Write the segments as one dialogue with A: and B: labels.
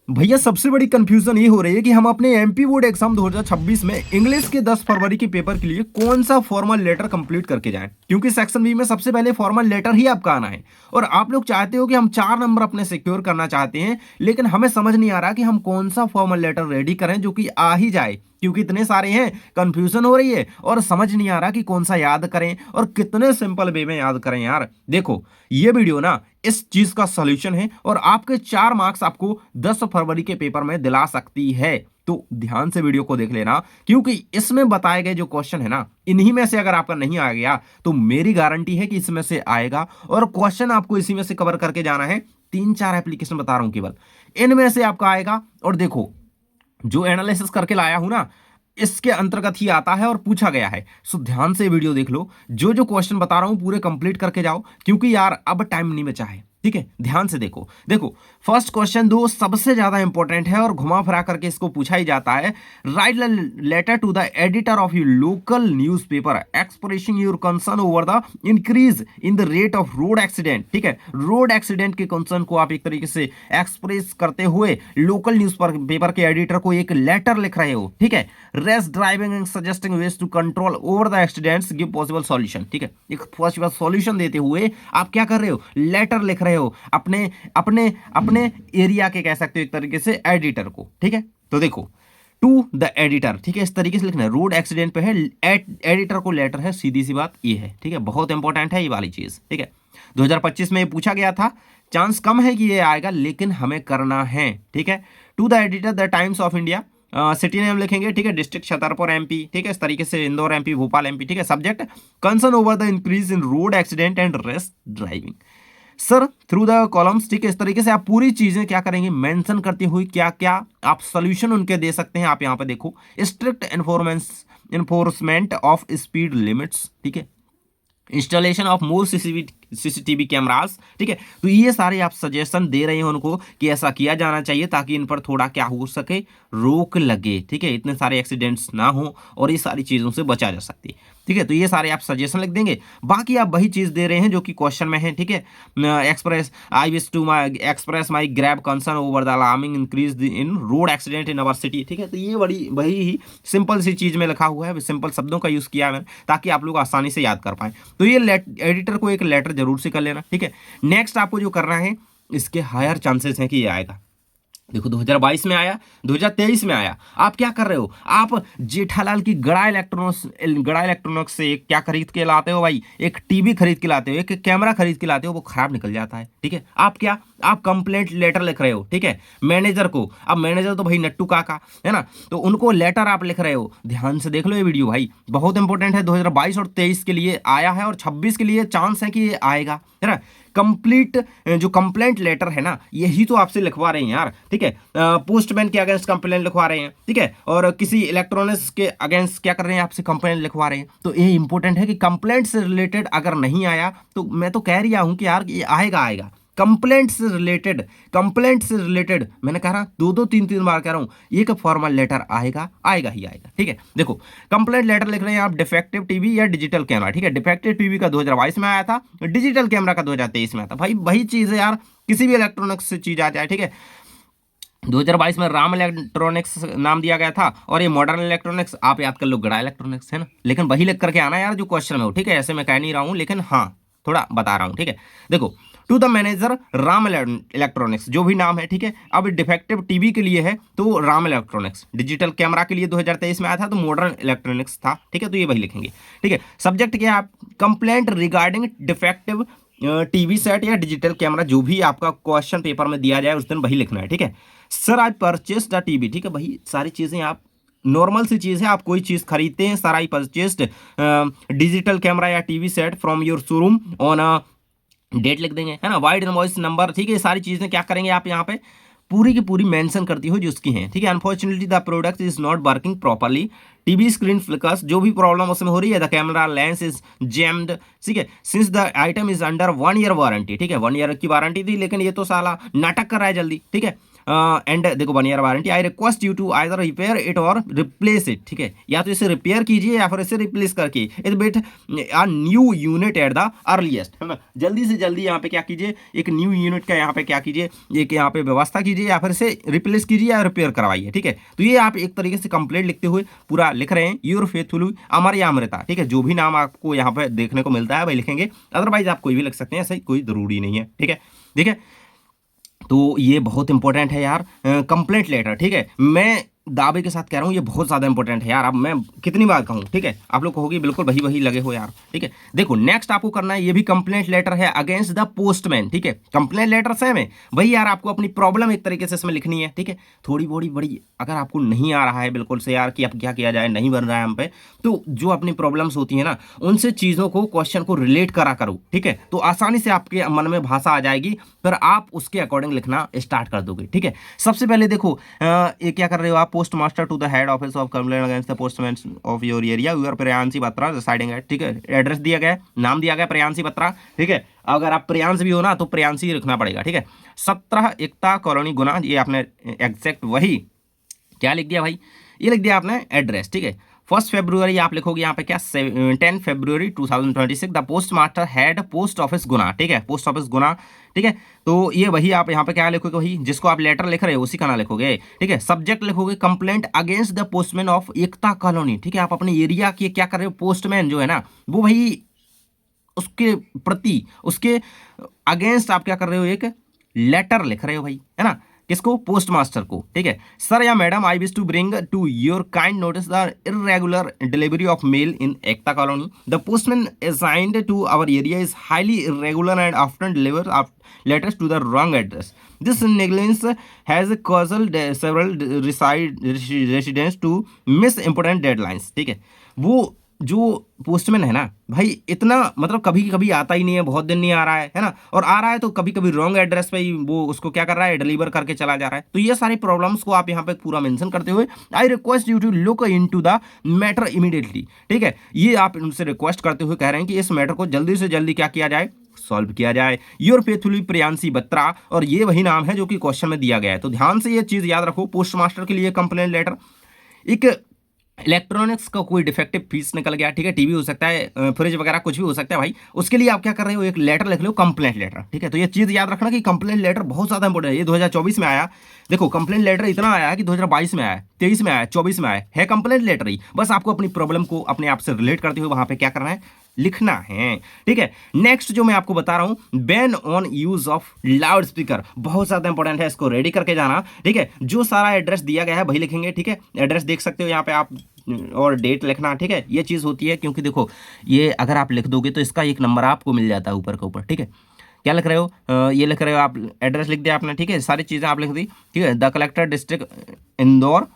A: भैया सबसे बड़ी कंफ्यूजन ये हो रही है कि हम अपने एमपी बोर्ड एग्जाम 2026 में इंग्लिश के 10 फरवरी के पेपर के लिए कौन सा फॉर्मल लेटर कंप्लीट करके जाएं, क्योंकि सेक्शन बी में सबसे पहले फॉर्मल लेटर ही आपका आना है। और आप लोग चाहते हो कि हम 4 नंबर अपने सिक्योर करना चाहते हैं, लेकिन हमें समझ नहीं आ रहा कि हम कौन सा फॉर्मल लेटर रेडी करें जो कि आ ही जाए, क्योंकि इतने सारे हैं, कंफ्यूजन हो रही है और समझ नहीं आ रहा कि कौन सा याद करें और कितने सिंपल वे में याद करें। यार देखो, ये वीडियो ना इस चीज का सॉल्यूशन है और आपके 4 मार्क्स आपको 10 फरवरी के पेपर में दिला सकती है। तो ध्यान से वीडियो को देख लेना, क्योंकि इसमें बताए गए जो क्वेश्चन है ना, इन्हीं में से अगर आपका नहीं आ गया तो मेरी गारंटी है कि इसमें से आएगा। और क्वेश्चन आपको इसी में से कवर करके जाना है। 3-4 एप्लीकेशन बता रहा हूं केवल, इनमें से आपका आएगा। और देखो, जो एनालिसिस करके लाया हूं ना, इसके अंतर्गत ही आता है और पूछा गया है। सो ध्यान से वीडियो देख लो, जो जो क्वेश्चन बता रहा हूं पूरे कंप्लीट करके जाओ, क्योंकि यार अब टाइम नहीं बचा है। ठीक है, ध्यान से देखो। देखो, फर्स्ट क्वेश्चन दो सबसे ज्यादा इंपॉर्टेंट है और घुमा फिरा करके इसको पूछा ही जाता है। Write letter to the editor of your local newspaper expressing your concern over the increase in the rate of road accident. ठीक है, रोड एक्सीडेंट के कंसर्न को आप एक तरीके से एक्सप्रेस करते हुए लोकल न्यूज पेपर के एडिटर को एक लेटर लिख रहे हो। ठीक है, rash driving and suggesting ways to control over the accidents, give possible solution. ठीक है, एक पॉसिबल सॉल्यूशन देते हुए आप क्या कर रहे हो, लेटर लिख रहे हो अपने अपने अपने एरिया के, कह सकते हो एक तरीके से, एडिटर को। ठीक है, तो देखो, टू द एडिटर। ठीक है, इस तरीके से लिखना है। रोड एक्सीडेंट पे है, एडिटर को लेटर है, सीधी सी बात ये है। ठीक है, बहुत इंपॉर्टेंट है ये वाली चीज। ठीक है, 2025 में ये पूछा गया था, चांस कम है कि ये आएगा, लेकिन हमें करना है। ठीक है, to the editor the times of India, city name लिखेंगे। ठीक है, डिस्ट्रिक्ट छतरपुर एमपी। ठीक है, इस तरीके से इंदौर एमपी, भोपाल एमपी। ठीक है, subject concern over the increase in road accident and race driving. Sir through the columns. ठीक है, इस तरीके से आप पूरी चीजें क्या करेंगे, मेंशन करते हुए क्या क्या आप सोल्यूशन उनके दे सकते हैं। आप यहां पे देखो, strict enforcement of speed limits. ठीक है, installation of more CCTV cameras. ठीक है, तो ये सारे आप सजेशन दे रहे हैं उनको कि ऐसा किया जाना चाहिए ताकि इन पर थोड़ा क्या हो सके, रोक लगे। ठीक है, इतने सारे एक्सीडेंट्स ना हो और ये सारी चीज़ों से बचा जा सकती है। ठीक है, तो ये सारे आप सजेशन लिख देंगे। बाकी आप वही चीज़ दे रहे हैं जो कि क्वेश्चन में है। ठीक है, express I wish to my express my grave concern over the alarming increase in road accident in our city. ठीक है, तो ये बड़ी वही ही सिंपल सी चीज़ में लिखा हुआ है, सिंपल शब्दों का यूज़ किया है मैंने ताकि आप लोग आसानी से याद कर पाएँ। तो ये एडिटर को एक लेटर जरूर से कर लेना। ठीक है, नेक्स्ट आपको जो करना है, इसके हायर चांसेस हैं कि ये आएगा। देखो, 2022 में आया, 2023 में आया। आप क्या कर रहे हो, आप जेठालाल की गड़ा इलेक्ट्रॉनिक्स से एक क्या खरीद के लाते हो भाई, एक टीवी खरीद के लाते हो, एक कैमरा खरीद के लाते हो, वो खराब निकल जाता है। ठीक है, आप कंप्लेंट लेटर लिख रहे हो। ठीक है, मैनेजर को, अब मैनेजर तो भाई नट्टू काका है ना, तो उनको लेटर आप लिख रहे हो। ध्यान से देख लो ये वीडियो भाई, बहुत इंपॉर्टेंट है। 2022 और 23 के लिए आया है और 26 के लिए चांस है कि ये आएगा, है ना। कंप्लीट जो कंप्लेंट लेटर है ना, यही तो आपसे लिखवा रहे हैं यार। ठीक है, पोस्टमैन के अगेंस्ट कंप्लेंट लिखवा रहे हैं। ठीक है, और किसी इलेक्ट्रॉनिक्स के अगेंस्ट क्या कर रहे हैं, आपसे कंप्लेंट लिखवा रहे हैं। तो ये इंपॉर्टेंट है कि कंप्लेंट से रिलेटेड अगर नहीं आया तो मैं तो कह रहा हूं कि यार ये आएगा। कंप्लेंट से रिलेटेड मैंने कहा ना, 2-3 बार कह रहा हूं, ये का फॉर्मल लेटर आएगा ही आएगा। ठीक है, देखो, कंप्लेंट लेटर लिख रहे हैं आप, डिफेक्टिव टीवी या डिजिटल कैमरा। ठीक है, डिफेक्टिव टीवी का 2022 में आया था, डिजिटल कैमरा का 2023 में आया था। भाई वही चीज है यार, किसी भी इलेक्ट्रॉनिक्स से चीज आ जाए। ठीक है, 2022 में राम इलेक्ट्रॉनिक्स नाम दिया गया था और ये मॉडर्न इलेक्ट्रॉनिक्स आप याद कर लो, गड़ा इलेक्ट्रॉनिक्स, है ना। लेकिन वही लिख करके आना यार जो क्वेश्चन में हो। ठीक है, ऐसे मैं कह नहीं रहा हूं, लेकिन हाँ थोड़ा बता रहा हूं। ठीक है, देखो, to the manager Ram electronics, जो भी नाम है। ठीक है, अब डिफेक्टिव टीवी के लिए है तो राम इलेक्ट्रॉनिक्स, डिजिटल कैमरा के लिए 2023 में आया था तो मॉडर्न इलेक्ट्रॉनिक्स था। ठीक है, तो ये वही लिखेंगे। ठीक है, सब्जेक्ट क्या है, आप complaint regarding defective TV set या डिजिटल कैमरा, जो भी आपका क्वेश्चन पेपर में दिया जाए उस दिन वही लिखना है। ठीक है, sir I purchased the TV. ठीक है, वही सारी चीज़ें आप, नॉर्मल सी चीज़ है, आप कोई चीज़ खरीदते हैं, sir I purchased digital camera या TV set from your showroom on date लिख देंगे, है ना, वाइड इनवॉइस नंबर। ठीक है, सारी चीज़ें क्या करेंगे आप यहाँ पे पूरी की पूरी मेंशन करती हो जो उसकी हैं। ठीक है, unfortunately the product is not working properly, TV screen flickers, जो भी प्रॉब्लम उसमें हो रही है, the camera lens is jammed. ठीक है, since the item is under 1 year warranty. ठीक है, 1 ईयर की वारंटी थी, लेकिन ये तो साला नाटक कर रहा है जल्दी। ठीक है, एंड देखो 1 year warranty. I request you to either repair it और रिप्लेस इट, ठीक है, या तो इसे रिपेयर कीजिए या फिर इसे रिप्लेस करके it bit a new unit at the earliest, है ना, जल्दी से जल्दी यहाँ पे क्या कीजिए, एक न्यू यूनिट का यहाँ पे क्या कीजिए, एक यहाँ पे व्यवस्था कीजिए या फिर इसे रिप्लेस कीजिए या रिपेयर करवाइए, ठीक है। तो ये आप एक तरीके से कंप्लेंट लिखते हुए पूरा लिख रहे हैं, योर फेथफुली अमर या अमृता, ठीक है, जो भी नाम आपको यहाँ पे देखने को मिलता है वही लिखेंगे, अदरवाइज आप कोई भी लिख सकते हैं, ऐसा कोई जरूरी नहीं है, ठीक है। ठीक है, तो ये बहुत इंपॉर्टेंट है यार, कंप्लेंट लेटर, ठीक है, मैं दावे के साथ कह रहा हूँ ये बहुत ज़्यादा इंपॉर्टेंट है यार। अब मैं कितनी बार कहूँ, ठीक है, आप लोग कहोगे बिल्कुल वही वही लगे हो यार, ठीक है। देखो नेक्स्ट आपको करना है, ये भी कंप्लेंट लेटर है अगेंस्ट द पोस्टमैन, ठीक है, कंप्लेंट लेटर सेम है वही यार, आपको अपनी प्रॉब्लम एक तरीके से इसमें लिखनी है, ठीक है। थोड़ी बड़ी बड़ी अगर आपको नहीं आ रहा है बिल्कुल से यार कि अब क्या किया जाए, नहीं बन रहा है हम पे, तो जो अपनी प्रॉब्लम्स होती है ना उनसे चीज़ों को, क्वेश्चन को रिलेट करा करो, ठीक है, तो आसानी से आपके मन में भाषा आ जाएगी, फिर आप उसके अकॉर्डिंग लिखना स्टार्ट कर दोगे, ठीक है। सबसे पहले देखो ये क्या कर रहे हो आप, post master to the head office of complaint against the postman of your area your Priyanshi Batra residing at, ठीक है, एड्रेस दिया गया, नाम दिया गया प्रियांशी बत्रा, ठीक है। अगर आप प्रियांश भी हो ना तो प्रियांशी लिखना पड़ेगा, ठीक है। 17 एकता कॉलोनी गुना, ये आपने एग्जैक्ट वही क्या लिख दिया भाई, ये लिख दिया आपने एड्रेस, ठीक है। 1 फरवरी आप लिखोगे यहाँ पे क्या, 10 फरवरी 2026 the post master head post office Guna, ठीक है, पोस्ट ऑफिस गुना, ठीक है। तो ये वही आप यहाँ पे क्या लिखोगे, वही जिसको आप लेटर लिख रहे हो उसी का नाम लिखोगे, ठीक है। सब्जेक्ट लिखोगे complaint against the postman of Ekta colony, ठीक है, आप अपने एरिया के क्या कर रहे हो, पोस्टमैन जो है ना वो भाई उसके प्रति, उसके अगेंस्ट आप क्या कर रहे हो, एक लेटर लिख रहे हो भाई, है ना, किसको, पोस्ट मास्टर को, ठीक है। सर या madam I wish to bring to your kind notice the irregular delivery of mail in Ekta colony, the postman assigned to our area is highly irregular and often deliver letters to the wrong address. This negligence has caused several residents to miss important deadlines, ठीक है। वो जो postman है ना भाई इतना मतलब कभी कभी आता ही नहीं है, बहुत दिन नहीं आ रहा है ना, और आ रहा है तो कभी कभी रॉन्ग एड्रेस पे ही वो उसको क्या कर रहा है, डिलीवर करके चला जा रहा है। तो ये सारी प्रॉब्लम्स को आप यहाँ पे पूरा मेंशन करते हुए I request you to look into the matter immediately, ठीक है, ये आप उनसे रिक्वेस्ट करते हुए कह रहे हैं कि इस मैटर को जल्दी से जल्दी क्या किया जाए, सॉल्व किया जाए। योर फेथफुली प्रियांशी बत्रा, और ये वही नाम है जो कि क्वेश्चन में दिया गया है। तो ध्यान से ये चीज याद रखो, पोस्ट मास्टर के लिए कंप्लेंट लेटर, एक इलेक्ट्रॉनिक्स का कोई डिफेक्टिव पीस निकल गया, ठीक है, टीवी हो सकता है, फ्रिज वगैरह कुछ भी हो सकता है भाई, उसके लिए आप क्या कर रहे हो, एक लेटर लिख लो, कंप्लेंट लेटर, ठीक है। तो ये चीज याद रखना कि कंप्लेंट लेटर बहुत ज्यादा इंपॉर्टेंट है। ये 2024 में आया, देखो कंप्लेंट लेटर इतना आया है कि 2022 में आया, 23 में आया, 24 में आया है कंप्लेंट लेटर ही, बस आपको अपनी प्रॉब्लम को अपने आप से रिलेट करते हुए वहां पे क्या करना है, लिखना है, ठीक है। नेक्स्ट जो मैं आपको बता रहा हूं, ban on use of loud speaker, बहुत ज्यादा इंपॉर्टेंट है, इसको रेडी करके जाना, ठीक है। जो सारा एड्रेस दिया गया है वही लिखेंगे, ठीक है, एड्रेस देख सकते हो यहाँ पे आप, और डेट लिखना, ठीक है। ये चीज होती है क्योंकि देखो ये अगर आप लिख दोगे तो इसका एक नंबर आपको मिल जाता है ऊपर के ऊपर, ठीक है। क्या लिख रहे हो, ये लिख रहे हो आप, एड्रेस लिख दिया आपने, ठीक है, सारी चीजें आप लिख दी, ठीक है। The collector district Indore,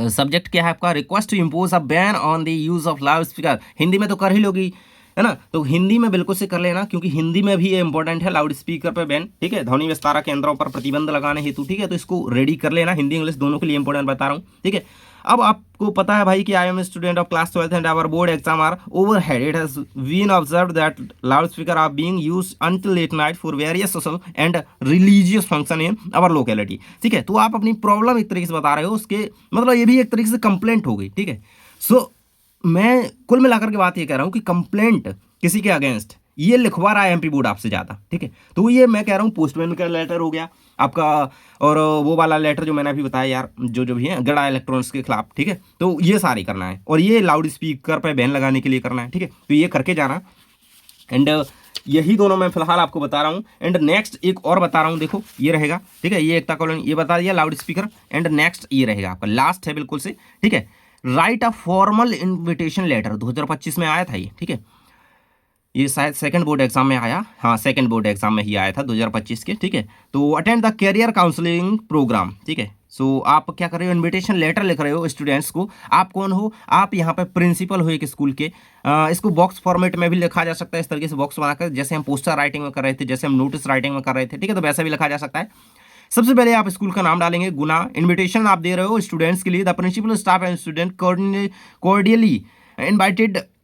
A: subject क्या है आपका, request to impose a ban on the use of loud speaker, Hindi में तो कर ही लोगी, है ना, तो हिंदी में बिल्कुल से कर लेना क्योंकि हिंदी में भी ये इंपॉर्टेंट है, लाउड स्पीकर पे बैन, ठीक है, ध्वनि विस्तारा केंद्रों पर प्रतिबंध लगाने हेतु, ठीक है। तो इसको रेडी कर लेना, हिंदी इंग्लिश दोनों के लिए इंपॉर्टेंट बता रहा हूँ, ठीक है। अब आपको पता है भाई कि I am student of class 12th and our board exam are overhead, it has been observed that loud speaker are being used until late night for various social and religious function in our locality, ठीक है। तो आप अपनी problem एक तरीके से बता रहे हो, उसके मतलब ये भी एक तरीके से कंप्लेंट हो गई, ठीक है। सो मैं कुल मिलाकर के बात ये कह रहा हूँ कि कंप्लेंट किसी के अगेंस्ट ये लिखवा रहा है एमपी बोर्ड आपसे ज़्यादा, ठीक है। तो ये मैं कह रहा हूँ पोस्टमैन का लेटर हो गया आपका, और वो वाला लेटर जो मैंने अभी बताया यार, जो भी है गड़ा इलेक्ट्रॉनिक्स के खिलाफ, ठीक है। तो ये सारी करना है, और ये लाउड स्पीकर पे बैन लगाने के लिए करना है, ठीक है। तो ये करके जाना, एंड यही दोनों मैं फिलहाल आपको बता रहा हूँ। एंड नेक्स्ट एक और बता रहा हूँ, देखो ये रहेगा, ठीक है, ये एकता कॉलोनी ये बता दिया, लाउड स्पीकर, एंड नेक्स्ट ये रहेगा आपका, लास्ट है बिल्कुल से, ठीक है। Write a formal invitation letter, 2025 में आया था ये, ठीक है, ये शायद सेकंड बोर्ड एग्जाम में आया, हाँ सेकंड बोर्ड एग्जाम में ही आया था 2025 के, ठीक है। तो attend the career counselling programme, ठीक है। सो आप क्या कर रहे हो, इनविटेशन लेटर लिख रहे हो स्टूडेंट्स को, आप कौन हो, आप यहाँ पे प्रिंसिपल हो एक स्कूल के, इसको बॉक्स फॉर्मेट में भी लिखा जा सकता है, इस तरीके से बॉक्स बनाकर, जैसे हम पोस्टर राइटिंग में कर रहे थे, जैसे हम नोटिस राइटिंग में कर रहे थे, ठीक है, तो वैसा भी लिखा जा सकता है। सबसे पहले आप स्कूल का नाम डालेंगे, गुना, इन्विटेशन आप दे रहे हो स्टूडेंट्स के लिए, the principal staff and student cordially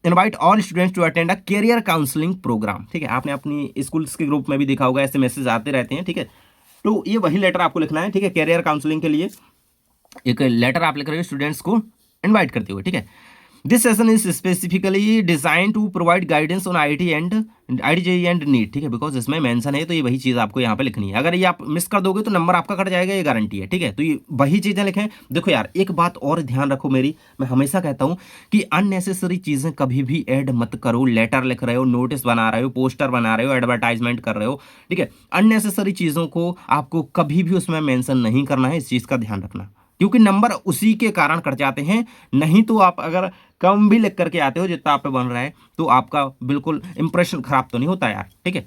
A: invite all students to attend a career counselling programme, ठीक है। आपने अपनी स्कूल्स के ग्रुप में भी देखा होगा, ऐसे मैसेज आते रहते हैं, ठीक है। तो ये वही लेटर आपको लिखना है, ठीक है। कैरियर काउंसलिंग के लिए एक लेटर आप लिख रहे हो स्टूडेंट्स को इनवाइट करते हुए, ठीक है। This session is specifically design to provide guidance on IIT and NEET, ठीक है। बिकॉज इसमें मेंशन है तो ये वही चीज़ आपको यहाँ पे लिखनी है। अगर ये आप मिस कर दोगे तो नंबर आपका कट जाएगा, ये गारंटी है, ठीक है। तो ये वही चीज़ें लिखें। देखो यार, एक बात और ध्यान रखो मेरी, मैं हमेशा कहता हूँ कि अननेसेसरी चीज़ें कभी भी ऐड मत करो। लेटर लिख रहे हो, नोटिस बना रहे हो, पोस्टर बना रहे हो, एडवर्टाइजमेंट कर रहे हो, ठीक है। अननेसेसरी चीज़ों को आपको कभी भी उसमें मेंशन नहीं करना है, इस चीज़ का ध्यान रखना, क्योंकि नंबर उसी के कारण कट जाते हैं। नहीं तो आप अगर कम भी लिख करके आते हो जितना आप पे बन रहा है तो आपका बिल्कुल इंप्रेशन खराब तो नहीं होता यार, ठीक है।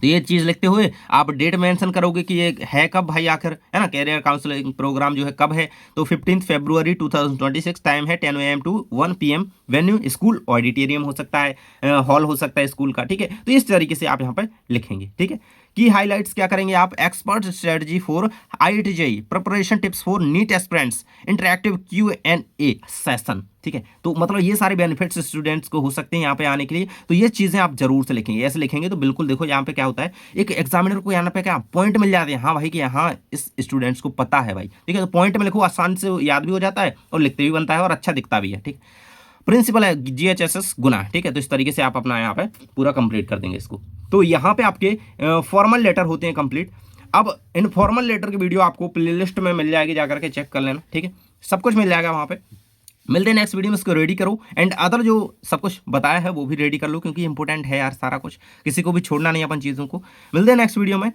A: तो ये चीज़ लिखते हुए आप डेट मेंशन करोगे कि ये है कब भाई, आखिर है ना, कैरियर काउंसलिंग प्रोग्राम जो है कब है। तो 15 फरवरी 2026, टाइम है 10 AM to 1 PM, venue school auditorium हो सकता है, हॉल हो सकता है स्कूल का, ठीक है। तो इस तरीके से आप यहाँ पर लिखेंगे, ठीक है। की हाइलाइट्स क्या करेंगे आप, expert strategy for IIT JEE, preparation tips for NEET aspirants, interactive Q&A session, ठीक है। तो मतलब ये सारे बेनिफिट्स स्टूडेंट्स को हो सकते हैं यहाँ पे आने के लिए। तो ये चीज़ें आप जरूर से लिखेंगे, ऐसे लिखेंगे तो बिल्कुल देखो यहाँ पे क्या होता है, एक एग्जामिनर को यहाँ पे क्या पॉइंट मिल जाते हैं, हाँ भाई कि हाँ इस स्टूडेंट्स को पता है भाई, ठीक है। तो पॉइंट में लिखो, आसान से याद भी हो जाता है और लिखते भी बनता है और अच्छा दिखता भी है, ठीक है। प्रिंसिपल है GHSS गुना, ठीक है। तो इस तरीके से आप अपना यहाँ पे पूरा कंप्लीट कर देंगे इसको। तो यहाँ पे आपके फॉर्मल लेटर होते हैं कंप्लीट। अब इनफॉर्मल लेटर की वीडियो आपको प्लेलिस्ट में मिल जाएगी, जाकर के चेक कर लेना, ठीक है। सब कुछ मिल जाएगा वहाँ पे। मिलते हैं नेक्स्ट वीडियो में, इसको रेडी करो एंड अदर जो सब कुछ बताया है वो भी रेडी कर लो, क्योंकि इंपॉर्टेंट है यार सारा कुछ, किसी को भी छोड़ना नहीं अपन चीज़ों को। मिलते हैं नेक्स्ट वीडियो में।